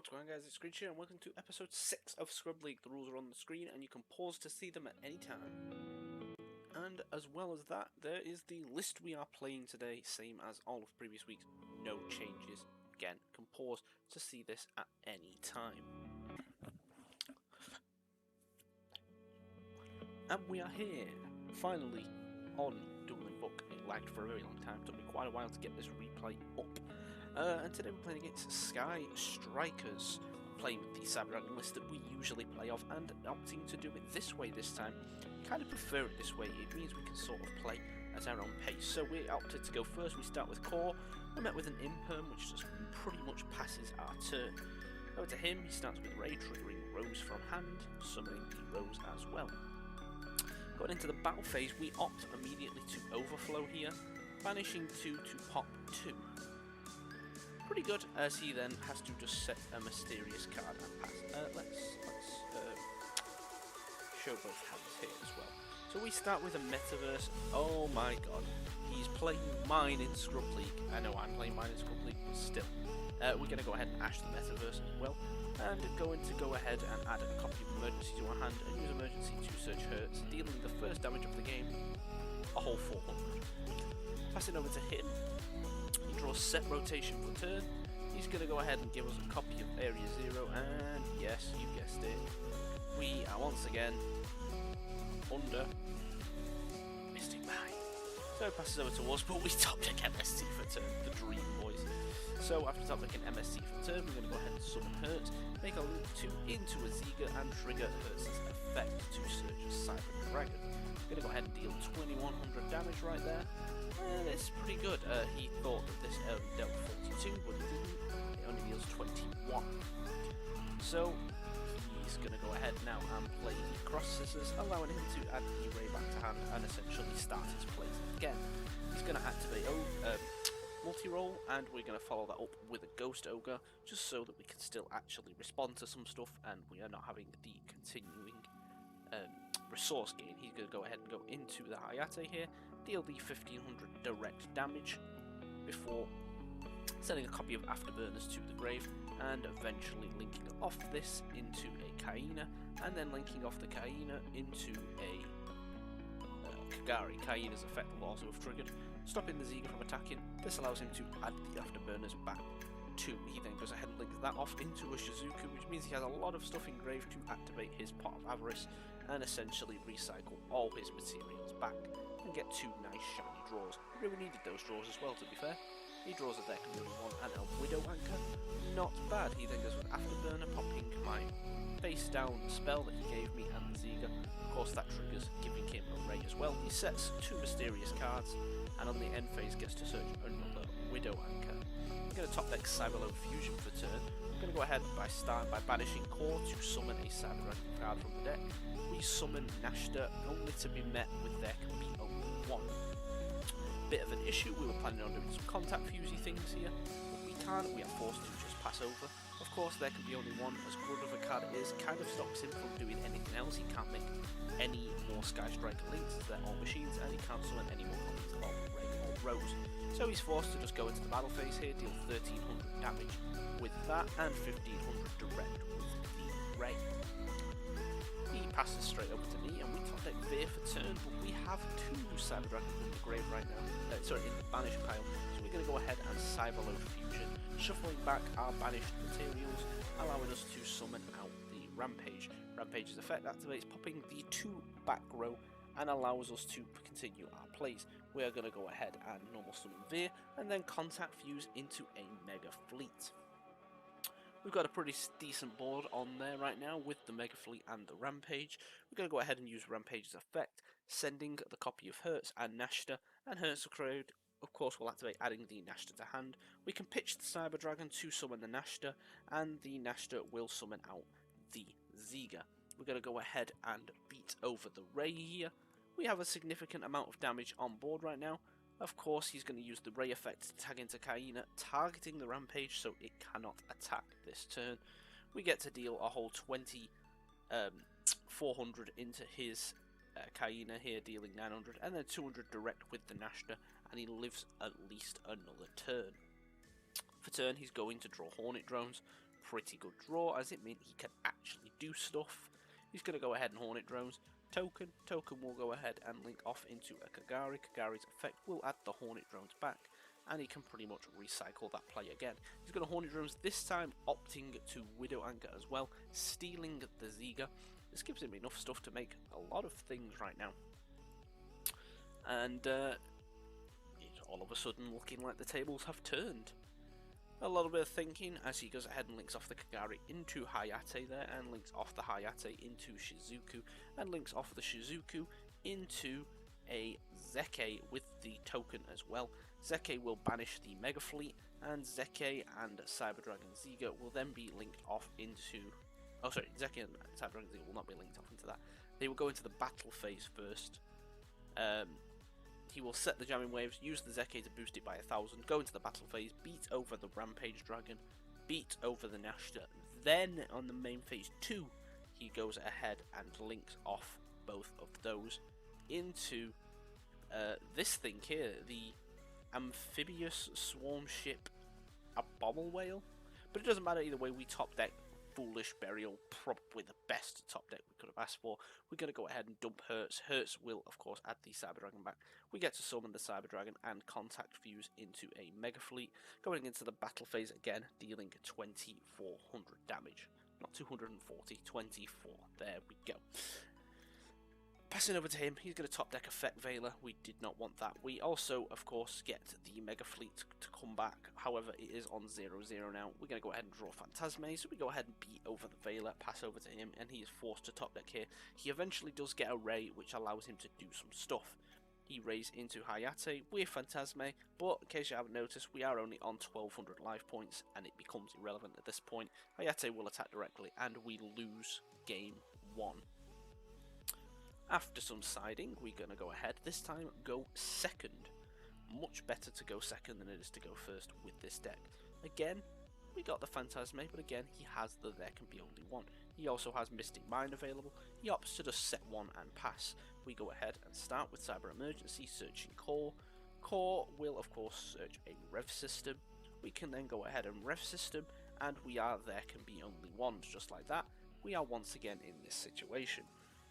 What's going on, guys? It's Screech here and welcome to episode 6 of Scrub League. The rules are on the screen and you can pause to see them at any time. And as well as that, there is the list we are playing today, same as all of previous weeks, no changes. Again, can pause to see this at any time. And we are here, finally, on Dueling Book. It lagged for a very long time, took me quite a while to get this replay up. And today we're playing against Sky Strikers, playing with the Cyberdragon list that we usually play off, and opting to do it this way this time. Kind of prefer it this way, it means we can sort of play at our own pace. So we opted to go first. We start with Core, we met with an Imperm, which just pretty much passes our turn. Over to him, he starts with Ray, triggering Rose from hand, summoning the Rose as well. Going into the battle phase, we opt immediately to Overflow here, banishing 2 to pop 2. Pretty good, as he then has to just set a mysterious card and pass. Let's show both hands here as well. So we start with a Metaverse. Oh my god, he's playing mine in Scrub League. I know I'm playing mine in Scrub League, but still. We're going to go ahead and ash the Metaverse as well, and going to go ahead and add a copy of Emergency to our hand and use Emergency to search Hurts, dealing the first damage of the game, a whole 400. Passing over to him. He draws set rotation for turn. He's going to go ahead and give us a copy of Area 0, and yes, you guessed it, we are once again under Mystic Mine. So it passes over to us, but we top deck MSC for turn, the Dream Boys. So after top decking MSC for turn, we're going to go ahead and summon Hurt, make a loop 2 into a Ziga, and trigger Hurt's effect to search Cyberdragon. We're going to go ahead and deal 2100 damage right there. And it's pretty good. He thought that this only dealt 42, but it didn't. It only deals 21. So he's going to go ahead now and play the Cross Scissors, allowing him to add the Ray back to hand and essentially start his plays again. He's going to activate multi-roll, and we're going to follow that up with a Ghost Ogre, just so that we can still actually respond to some stuff and we are not having the continuing resource gain. He's going to go ahead and go into the Hayate here, deal the 1500 direct damage before sending a copy of Afterburners to the grave, and eventually linking off this into a Kaina, and then linking off the Kaina into a Kagari. Kaina's effect will also have triggered, stopping the Ziga from attacking. This allows him to add the Afterburners back to. He then goes ahead and links that off into a Shizuku, which means he has a lot of stuff engraved to activate his Pot of Avarice and essentially recycle all his materials back and get 2 nice shiny draws. He really needed those draws as well, to be fair. He draws a deck of Moon 1 and a Widow Anchor. Not bad. He then goes with Afterburner, popping my face down spell that he gave me and the Ziga. Of course, that triggers giving him a Ray as well. He sets 2 mysterious cards, and on the end phase gets to search another Widow Anchor. I'm going to top deck Cyberload Fusion for turn. I'm going to go ahead by banishing Core to summon a Cyberdragon card from the deck. We summon Nashta, only to be met with there can be only one. Bit of an issue, we were planning on doing some contact fusey things here, but we can't, we are forced to just pass over. Of course, there can be only one. As good of a card it is, kind of stops him from doing anything else. He can't make any more Sky Striker links, they're all machines, and he can't summon any more copies of Ray or Rose. So he's forced to just go into the battle phase here, deal 1300 damage with that, and 1500 direct with the Ray. He passes straight over to me, and we top deck Veer for turn, but we have 2 Cyberdragons in the grave right now. In the banished pile. So we're going to go ahead and Cyberload Fusion, shuffling back our banished materials, allowing us to summon out the Rampage. Rampage's effect activates, popping the 2 back row, and allows us to continue our plays. We are going to go ahead and normal summon Veer, and then contact fuse into a Mega Fleet. We've got a pretty decent board on there right now with the Mega Fleet and the Rampage. We're going to go ahead and use Rampage's effect, sending the copy of Hurts and Nashta, and Hurts of course will activate, adding the Nashta to hand. We can pitch the Cyberdragon to summon the Nashta, and the Nashta will summon out the Ziga. We're going to go ahead and beat over the Ray here. We have a significant amount of damage on board right now. Of course, he's going to use the Ray effect to tag into Kaina, targeting the Rampage so it cannot attack this turn. We get to deal a whole 400 into his Kaina here, dealing 900, and then 200 direct with the Nashta, and he lives at least another turn. For turn, he's going to draw Hornet Drones, pretty good draw, as it means he can actually do stuff. He's going to go ahead and Hornet Drones. Token will go ahead and link off into a Kagari. Kagari's effect will add the Hornet Drones back, and he can pretty much recycle that play again. He's going to Hornet Drones, this time opting to Widow Anchor as well, stealing the Ziga. This gives him enough stuff to make a lot of things right now. And it's all of a sudden looking like the tables have turned. A little bit of thinking as he goes ahead and links off the Kagari into Hayate there, and links off the Hayate into Shizuku, and links off the Shizuku into a Zeke with the token as well. Zeke will banish the Mega Fleet, and Zeke and Cyber Dragon Ziga will then be linked off into... Oh, sorry, Zeke and Cyber Dragon Ziga will not be linked off into that. They will go into the battle phase first. He will set the jamming waves, use the Zeke to boost it by 1000, go into the battle phase, beat over the Rampage Dragon, beat over the Nashta. Then on the main phase 2, he goes ahead and links off both of those into this thing here, the Amphibious Swarm Ship Abominable Whale. But it doesn't matter either way, we top deck Foolish Burial, probably the best top deck we could have asked for. We're going to go ahead and dump Hertz. Hertz will, of course, add the Cyber Dragon back. We get to summon the Cyber Dragon and Contact Fuse into a Mega Fleet. Going into the battle phase again, dealing 2400 damage. Not 240, 24. There we go. Passing over to him, he's going to top deck Effect Veiler. We did not want that. We also, of course, get the Mega Fleet to come back. However, it is on 0-0 now. We're going to go ahead and draw Phantasme. So we go ahead and beat over the Veiler, pass over to him, and he is forced to top deck here. He eventually does get a Ray, which allows him to do some stuff. He rays into Hayate with Phantasme, but in case you haven't noticed, we are only on 1200 life points, and it becomes irrelevant at this point. Hayate will attack directly, and we lose game 1. After some siding, we're going to go ahead, this time go second. Much better to go second than it is to go first with this deck. Again, we got the Phantasme, but again, he has the There Can Be Only One. He also has Mystic Mine available. He opts to just set one and pass. We go ahead and start with Cyber Emergency, searching Core. Core will, of course, search a Rev System. We can then go ahead and Rev System, and we are There Can Be Only One. Just like that, we are once again in this situation.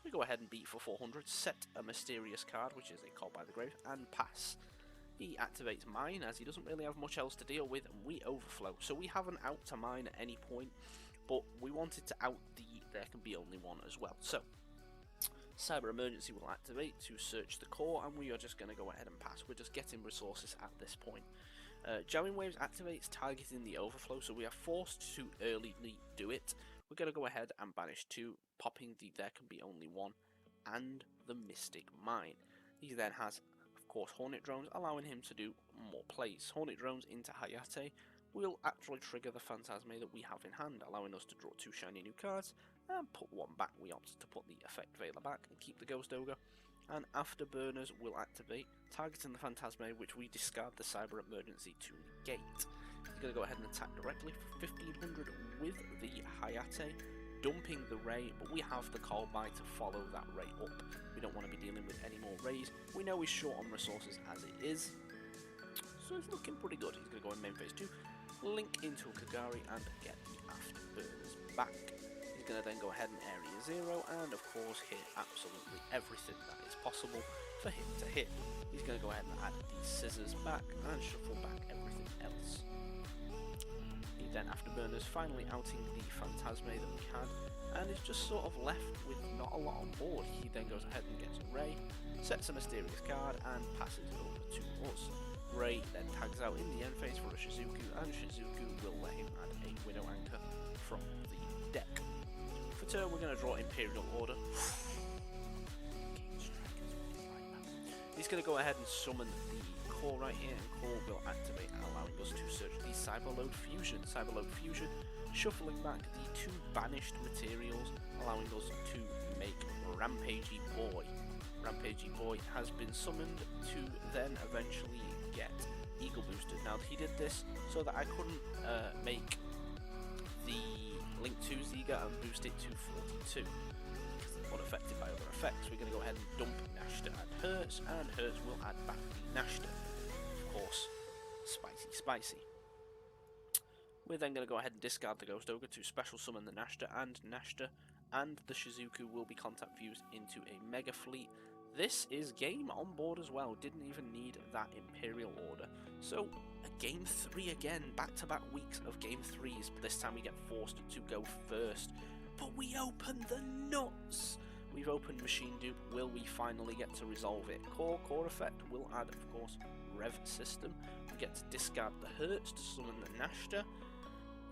We go ahead and beat for 400, set a mysterious card, which is a Call by the Grave, and pass. He activates Mine, as he doesn't really have much else to deal with, and we overflow. So we have an out to Mine at any point, but we wanted to out the There Can Be Only One as well. So, Cyber Emergency will activate to search the core, and we are just going to go ahead and pass. We're just getting resources at this point. Jamming Waves activates, targeting the overflow, so we are forced to early do it. We're going to go ahead and banish 2, popping the There Can Be Only One and the Mystic Mine. He then has, of course, Hornet Drones, allowing him to do more plays. Hornet Drones into Hayate will actually trigger the Phantasme that we have in hand, allowing us to draw 2 shiny new cards and put 1 back. We opted to put the Effect Veiler back and keep the Ghost Ogre. And Afterburners will activate, targeting the Phantasme, which we discard the Cyber Emergency to negate. He's going to go ahead and attack directly for 1500 with the Hayate, dumping the Ray, but we have the Call By to follow that Ray up. We don't want to be dealing with any more Rays. We know he's short on resources as it is, so it's looking pretty good. He's going to go in main phase 2, link into a Kagari and get the Afterburners back. He's going to then go ahead and Area 0 and of course hit absolutely everything that is possible for him to hit. He's going to go ahead and add the Scissors back and shuffle back everything else. He then Afterburners, finally outing the Phantasme that we had, and is just sort of left with not a lot on board. He then goes ahead and gets a Ray, sets a mysterious card and passes it over to us. Ray then tags out in the end phase for a Shizuku, and Shizuku will let him add a Widow Anchor from the deck. For turn, we're going to draw Imperial Order. He's going to go ahead and summon the Core right here, and Core will activate, allowing us to search the Cyberload Fusion. Cyberload Fusion, shuffling back the 2 banished materials, allowing us to make Rampagey Boy. Rampagey Boy has been summoned to then eventually get Eagle boosted. Now he did this so that I couldn't make the Link 2 Ziga and boost it to 42. Unaffected by other effects. We're going to go ahead and dump Nashta and Hertz will add back the Nashta. Of course, spicy. We're then going to go ahead and discard the Ghost Ogre to special summon the Nashta, and the Shizuku will be contact fused into a Mega Fleet. This is game on board as well, didn't even need that Imperial Order. So, a game 3 again, back-to-back weeks of game 3s, but this time we get forced to go first. But we open the nuts! We've opened Machine Dupe, will we finally get to resolve it? Core effect will add, of course, Rev System. We get to discard the Hertz to summon the Nashta,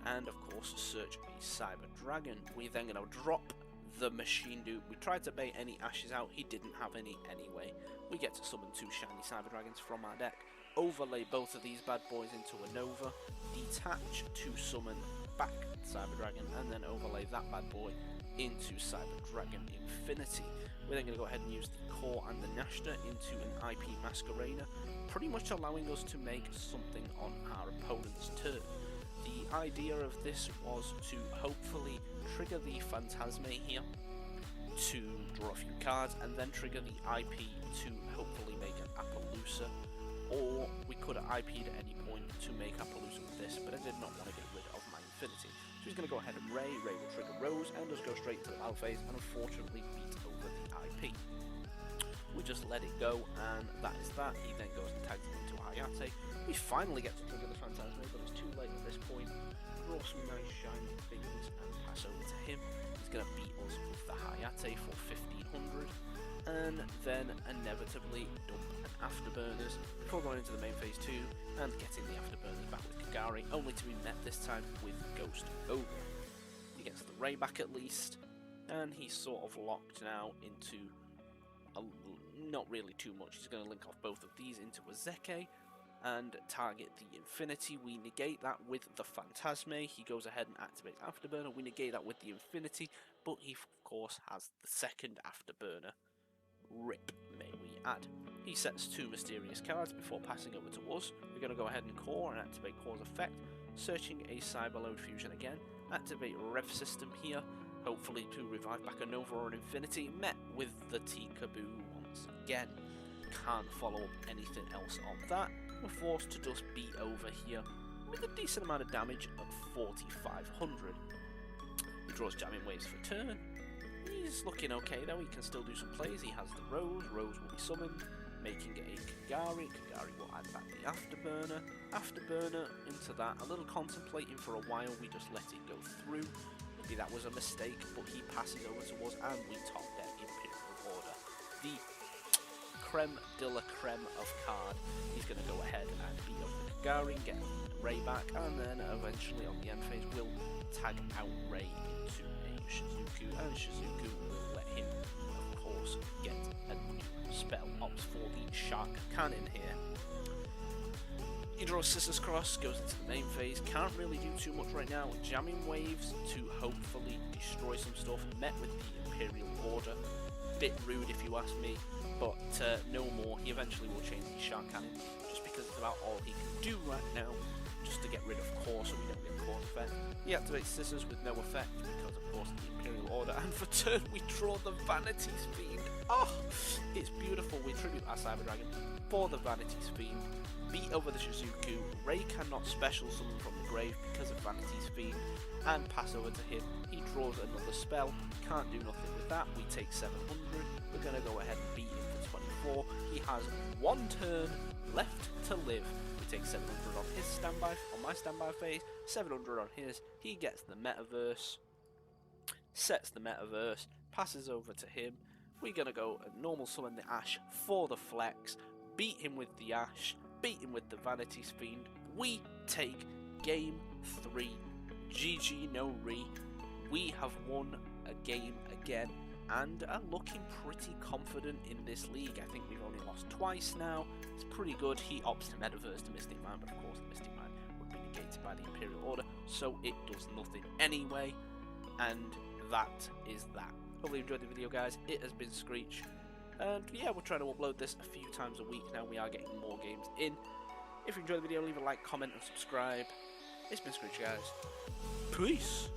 and of course search a Cyber Dragon. We're then going to drop the Machine Dupe. We tried to bait any Ashes out, he didn't have any anyway. We get to summon 2 shiny Cyber Dragons from our deck, overlay both of these bad boys into a Nova, detach to summon back Cyber Dragon, and then overlay that bad boy into Cyber Dragon Infinity. We're then going to go ahead and use the Core and the Nashta into an IP Masquerader, pretty much allowing us to make something on our opponent's turn. The idea of this was to hopefully trigger the Phantasme here to draw a few cards, and then trigger the IP to hopefully make an Appaloosa, or we could have IP'd at any point to make Appaloosa with this, but I did not want to get rid of my Infinity. So he's going to go ahead and Ray will trigger Rose, and just go straight to the battle phase, and unfortunately beat over the IP. We just let it go, and that is that. He then goes and tags it into Hayate. We finally get to trigger the Phantasme, but it's too late at this point. Draw some nice shiny things and pass over to him. He's going to beat us with the Hayate for 1500, and then inevitably dump an Afterburners before going into the main phase 2 and getting the Afterburners back with Kagari, only to be met this time with Ghost Ogre. He gets the Ray back at least, and he's sort of locked now into not really too much. He's going to link off both of these into a Zeke and target the Infinity. We negate that with the Phantasme. He goes ahead and activates Afterburner. We negate that with the Infinity, but he of course has the second Afterburner. RIP, may we add. He sets 2 mysterious cards before passing over to us. We're going to go ahead and Core and activate Core's effect, searching a Cyberload Fusion again, activate Rev System here, hopefully to revive back a Nova or an Infinity, met with the T-Kaboo once again. Can't follow up anything else on that. We're forced to just beat over here with a decent amount of damage at 4500. He draws Jamming Waves for turn. He's looking okay though, he can still do some plays. He has the Rose will be summoned, making it a Kagari. Kagari will add back the Afterburner into that. A little contemplating for a while, we just let it go through. Maybe that was a mistake, but he passes over to us and we top deck Imperial Order. The creme de la creme of card. He's going to go ahead and beat up the Kagari, get Ray back, and then eventually on the end phase will tag out Ray into a Shizuku, and Shizuku will let him, of course, get a new spell. Opts for the Shark Cannon here. He draws Scissors Cross, goes into the main phase, can't really do too much right now. Jamming Waves to hopefully destroy some stuff, met with the Imperial Order. Bit rude if you ask me, but no more. He eventually will change the Shark Cannon, just because it's about all he can do right now, just to get rid of Core so we don't get Core's effect. He activates Scissors with no effect, because of course the Imperial Order, and for turn we draw the Vanity's Fiend. Oh, it's beautiful. We tribute our Cyber Dragon for the Vanity's Fiend, beat over the Shizuku. Ray cannot special summon from the grave because of Vanity's Fiend, and pass over to him. He draws another spell, can't do nothing with that. We take 700, we're going to go ahead and beat him for 24. He has 1 turn left to live. We take 700 on his standby, on my standby phase, 700 on his. He gets the Metaverse, sets the Metaverse, passes over to him. We're going to go and normal summon the Ash for the flex, beat him with the Ash, beat him with the Vanity's Fiend. We take game 3. GG no re. We have won a game again and are looking pretty confident in this league. I think we've only lost twice now. It's pretty good. He opts to Metaverse to Mystic Mine, but of course the Mystic Mine would be negated by the Imperial Order, so it does nothing anyway. And that is that. Hopefully you enjoyed the video, guys. It has been Screech. And yeah, we're trying to upload this a few times a week now. We are getting more games in. If you enjoyed the video, leave a like, comment, and subscribe. It's been Screech, guys. Peace!